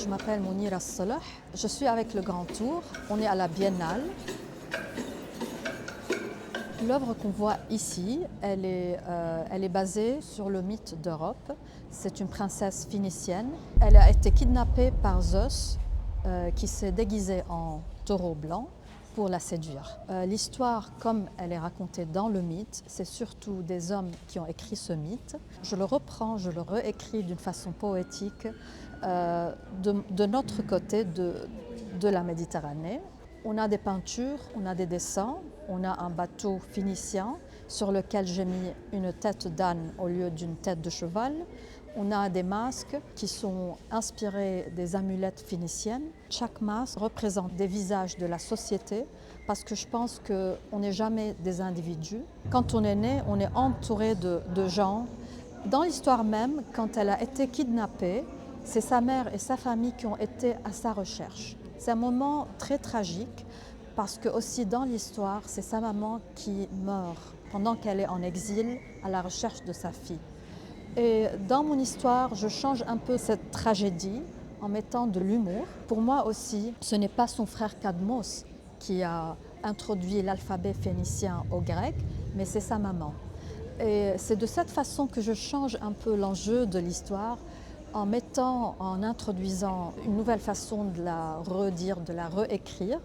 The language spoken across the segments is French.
Je m'appelle Mounira Salah. Je suis avec le Grand Tour. On est à la Biennale. L'œuvre qu'on voit ici, elle est basée sur le mythe d'Europe. C'est une princesse phénicienne. Elle a été kidnappée par Zeus, qui s'est déguisé en taureau blanc pour la séduire. L'histoire, comme elle est racontée dans le mythe, c'est surtout des hommes qui ont écrit ce mythe. Je le reprends, je le réécris d'une façon poétique de notre côté de la Méditerranée. On a des peintures, on a des dessins, on a un bateau phénicien sur lequel j'ai mis une tête d'âne au lieu d'une tête de cheval. On a des masques qui sont inspirés des amulettes phéniciennes. Chaque masque représente des visages de la société parce que je pense qu'on n'est jamais des individus. Quand on est né, on est entouré de gens. Dans l'histoire même, quand elle a été kidnappée, c'est sa mère et sa famille qui ont été à sa recherche. C'est un moment très tragique parce que aussi dans l'histoire, c'est sa maman qui meurt pendant qu'elle est en exil à la recherche de sa fille. Et dans mon histoire, je change un peu cette tragédie en mettant de l'humour. Pour moi aussi, ce n'est pas son frère Cadmos qui a introduit l'alphabet phénicien au grec, mais c'est sa maman. Et c'est de cette façon que je change un peu l'enjeu de l'histoire en introduisant une nouvelle façon de la redire, de la réécrire,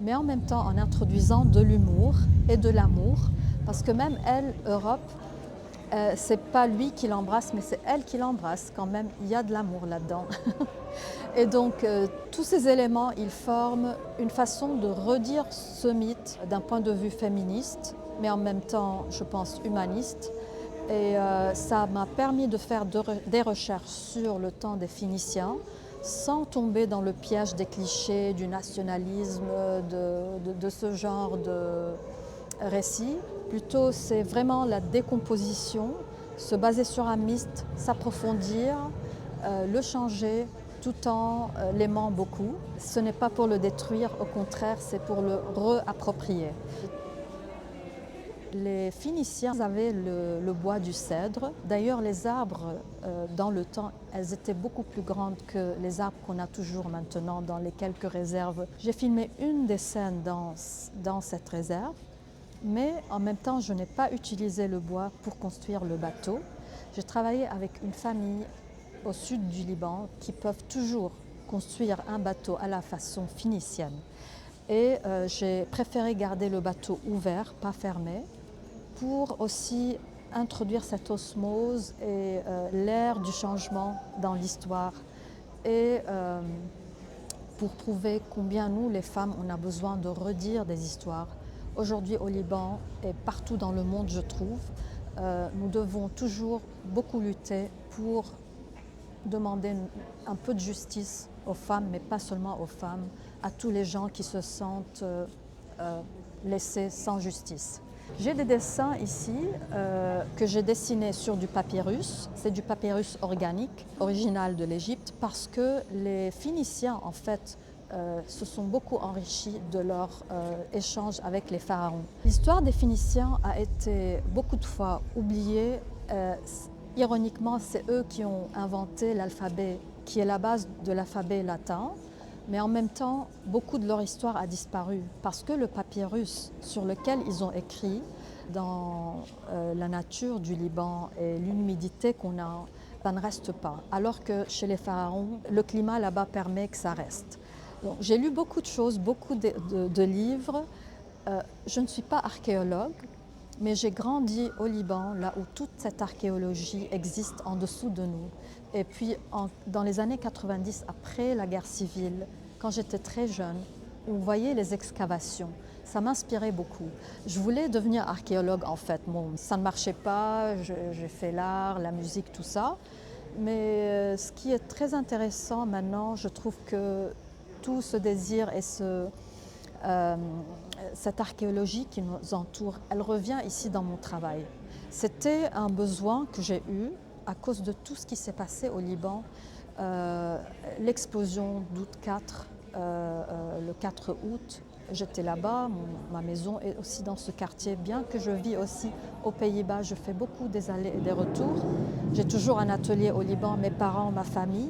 mais en même temps en introduisant de l'humour et de l'amour, parce que même elle, Europe, c'est pas lui qui l'embrasse, mais c'est elle qui l'embrasse quand même. Il y a de l'amour là-dedans. Et donc, tous ces éléments, ils forment une façon de redire ce mythe d'un point de vue féministe, mais en même temps, je pense, humaniste. Et ça m'a permis de faire des recherches sur le temps des Phéniciens, sans tomber dans le piège des clichés, du nationalisme, de ce genre de récit. Plutôt, c'est vraiment la décomposition, se baser sur un mythe, s'approfondir, le changer tout en l'aimant beaucoup. Ce n'est pas pour le détruire, au contraire, c'est pour le réapproprier. Les Phéniciens avaient le bois du cèdre. D'ailleurs, les arbres, dans le temps, elles étaient beaucoup plus grandes que les arbres qu'on a toujours maintenant dans les quelques réserves. J'ai filmé une des scènes dans cette réserve, mais en même temps, je n'ai pas utilisé le bois pour construire le bateau. J'ai travaillé avec une famille au sud du Liban qui peuvent toujours construire un bateau à la façon phénicienne. Et j'ai préféré garder le bateau ouvert, pas fermé, pour aussi introduire cette osmose et l'ère du changement dans l'histoire et pour prouver combien nous, les femmes, on a besoin de redire des histoires. Aujourd'hui au Liban et partout dans le monde, je trouve, nous devons toujours beaucoup lutter pour demander un peu de justice aux femmes, mais pas seulement aux femmes, à tous les gens qui se sentent laissés sans justice. J'ai des dessins ici que j'ai dessinés sur du papyrus. C'est du papyrus organique, original de l'Égypte, parce que les Phéniciens, en fait, se sont beaucoup enrichis de leur échange avec les pharaons. L'histoire des Phéniciens a été beaucoup de fois oubliée. Ironiquement, c'est eux qui ont inventé l'alphabet, qui est la base de l'alphabet latin. Mais en même temps, beaucoup de leur histoire a disparu parce que le papyrus sur lequel ils ont écrit dans la nature du Liban et l'humidité qu'on a, ça ne reste pas. Alors que chez les pharaons, le climat là-bas permet que ça reste. Donc, j'ai lu beaucoup de choses, beaucoup de livres. Je ne suis pas archéologue, mais j'ai grandi au Liban, là où toute cette archéologie existe en dessous de nous. Et puis, dans les années 90, après la guerre civile, quand j'étais très jeune, on voyait les excavations. Ça m'inspirait beaucoup. Je voulais devenir archéologue, en fait. Bon, ça ne marchait pas, j'ai fait l'art, la musique, tout ça. Mais ce qui est très intéressant maintenant, je trouve que tout ce désir et cette archéologie qui nous entoure, elle revient ici dans mon travail. C'était un besoin que j'ai eu à cause de tout ce qui s'est passé au Liban, l'explosion d'août 4, le 4 août. J'étais là-bas, ma maison est aussi dans ce quartier. Bien que je vis aussi aux Pays-Bas, je fais beaucoup des allers et des retours. J'ai toujours un atelier au Liban, mes parents, ma famille.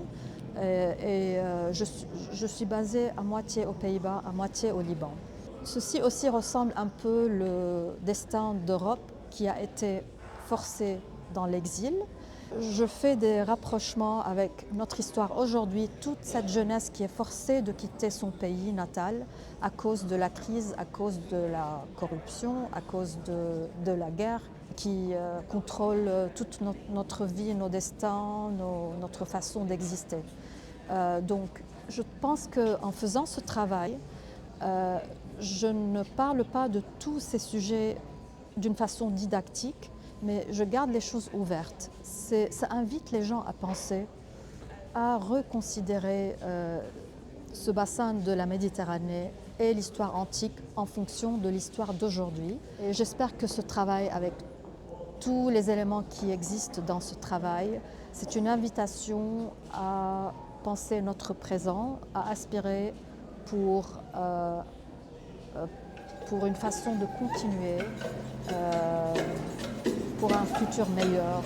Je suis basée à moitié aux Pays-Bas, à moitié au Liban. Ceci aussi ressemble un peu le destin d'Europe qui a été forcé dans l'exil. Je fais des rapprochements avec notre histoire aujourd'hui, toute cette jeunesse qui est forcée de quitter son pays natal à cause de la crise, à cause de la corruption, à cause de la guerre qui contrôle toute notre vie, nos destins, notre façon d'exister. Donc je pense qu'en faisant ce travail, je ne parle pas de tous ces sujets d'une façon didactique, mais je garde les choses ouvertes. Ça invite les gens à penser, à reconsidérer ce bassin de la Méditerranée et l'histoire antique en fonction de l'histoire d'aujourd'hui. Et j'espère que ce travail, avec tous les éléments qui existent dans ce travail, c'est une invitation à penser notre présent, à aspirer pour une façon de continuer, pour un futur meilleur.